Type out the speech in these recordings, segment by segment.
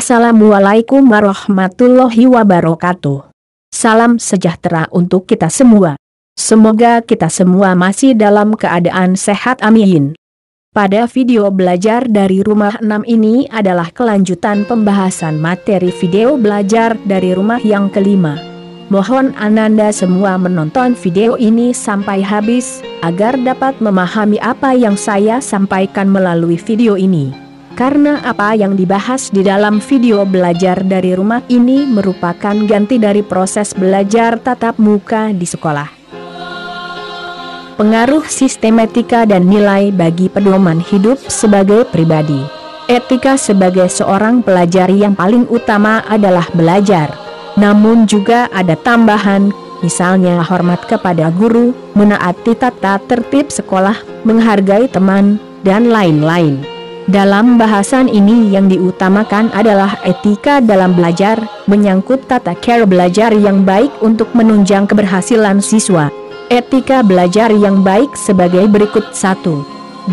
Assalamualaikum warahmatullahi wabarakatuh. Salam sejahtera untuk kita semua. Semoga kita semua masih dalam keadaan sehat, amin. Pada video belajar dari rumah 6 ini adalah kelanjutan pembahasan materi video belajar dari rumah yang kelima. Mohon Ananda semua menonton video ini sampai habis, agar dapat memahami apa yang saya sampaikan melalui video ini. Karena apa yang dibahas di dalam video belajar dari rumah ini merupakan ganti dari proses belajar tatap muka di sekolah. Pengaruh sistematika dan nilai bagi pedoman hidup sebagai pribadi. Etika sebagai seorang pelajar yang paling utama adalah belajar. Namun juga ada tambahan, misalnya hormat kepada guru, menaati tata tertib sekolah, menghargai teman, dan lain-lain. Dalam bahasan ini yang diutamakan adalah etika dalam belajar, menyangkut tata cara belajar yang baik untuk menunjang keberhasilan siswa. Etika belajar yang baik sebagai berikut. 1.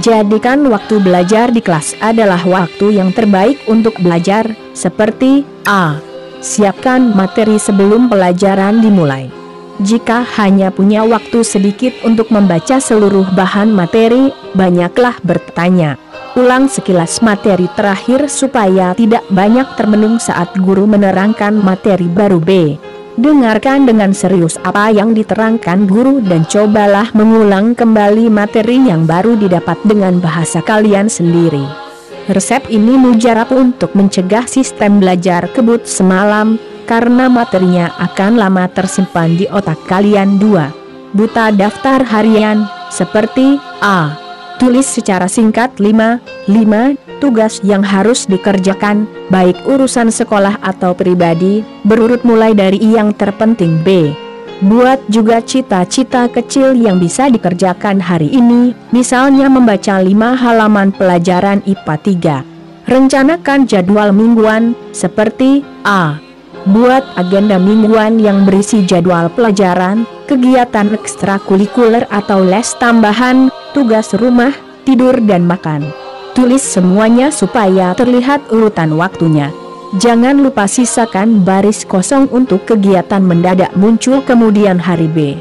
Jadikan waktu belajar di kelas adalah waktu yang terbaik untuk belajar, seperti a. Siapkan materi sebelum pelajaran dimulai. Jika hanya punya waktu sedikit untuk membaca seluruh bahan materi, banyaklah bertanya. Ulang sekilas materi terakhir supaya tidak banyak termenung saat guru menerangkan materi baru. B. Dengarkan dengan serius apa yang diterangkan guru dan cobalah mengulang kembali materi yang baru didapat dengan bahasa kalian sendiri. Resep ini mujarab untuk mencegah sistem belajar kebut semalam, karena materinya akan lama tersimpan di otak kalian. 2. Buta daftar harian, seperti a. Tulis secara singkat 5 tugas yang harus dikerjakan, baik urusan sekolah atau pribadi, berurut mulai dari yang terpenting. B. Buat juga cita-cita kecil yang bisa dikerjakan hari ini, misalnya membaca 5 halaman pelajaran IPA 3. Rencanakan jadwal mingguan, seperti a. Buat agenda mingguan yang berisi jadwal pelajaran, kegiatan ekstrakurikuler atau les tambahan, tugas rumah, tidur dan makan. Tulis semuanya supaya terlihat urutan waktunya. Jangan lupa sisakan baris kosong untuk kegiatan mendadak muncul kemudian hari. B.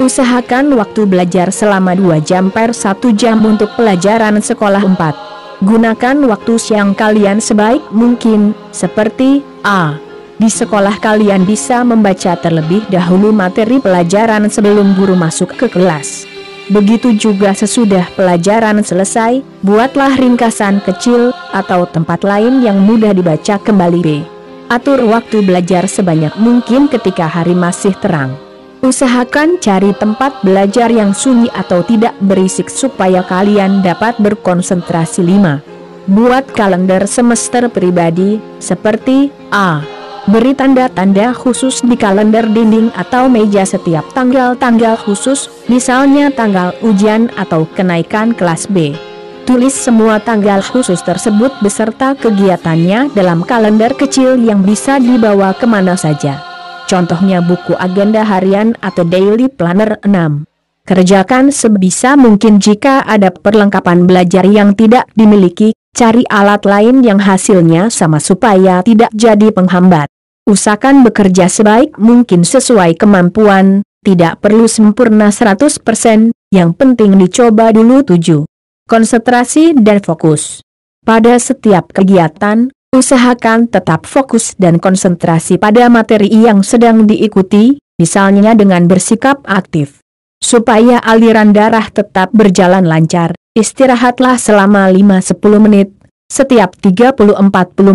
Usahakan waktu belajar selama 2 jam per 1 jam untuk pelajaran sekolah. 4. Gunakan waktu siang kalian sebaik mungkin, seperti a. Di sekolah kalian bisa membaca terlebih dahulu materi pelajaran sebelum guru masuk ke kelas. Begitu juga sesudah pelajaran selesai, buatlah ringkasan kecil, atau tempat lain yang mudah dibaca kembali. B. Atur waktu belajar sebanyak mungkin ketika hari masih terang. Usahakan cari tempat belajar yang sunyi atau tidak berisik supaya kalian dapat berkonsentrasi. 5. Buat kalender semester pribadi, seperti a. Beri tanda-tanda khusus di kalender dinding atau meja setiap tanggal-tanggal khusus, misalnya tanggal ujian atau kenaikan kelas. B. Tulis semua tanggal khusus tersebut beserta kegiatannya dalam kalender kecil yang bisa dibawa kemana saja. Contohnya buku agenda harian atau daily planner. 6. Kerjakan sebisa mungkin jika ada perlengkapan belajar yang tidak dimiliki, cari alat lain yang hasilnya sama supaya tidak jadi penghambat. Usahakan bekerja sebaik mungkin sesuai kemampuan, tidak perlu sempurna 100%, yang penting dicoba dulu. 7. Konsentrasi dan fokus. Pada setiap kegiatan, usahakan tetap fokus dan konsentrasi pada materi yang sedang diikuti, misalnya dengan bersikap aktif. Supaya aliran darah tetap berjalan lancar, istirahatlah selama 5-10 menit, setiap 30-40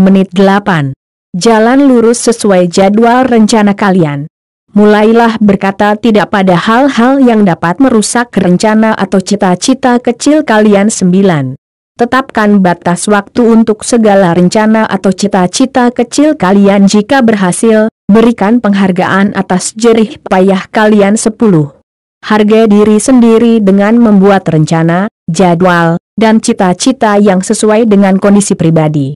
menit. 8. Jalan lurus sesuai jadwal rencana kalian. Mulailah berkata tidak pada hal-hal yang dapat merusak rencana atau cita-cita kecil kalian. 9. Tetapkan batas waktu untuk segala rencana atau cita-cita kecil kalian. Jika berhasil, berikan penghargaan atas jerih payah kalian. 10. Hargai diri sendiri dengan membuat rencana, jadwal, dan cita-cita yang sesuai dengan kondisi pribadi.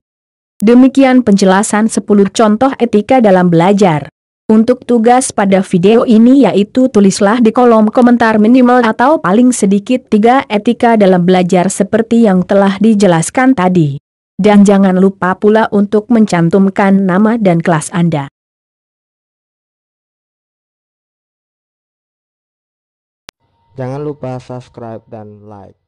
Demikian penjelasan 10 contoh etika dalam belajar. Untuk tugas pada video ini yaitu tulislah di kolom komentar minimal atau paling sedikit 3 etika dalam belajar seperti yang telah dijelaskan tadi. Dan jangan lupa pula untuk mencantumkan nama dan kelas Anda. Jangan lupa subscribe dan like.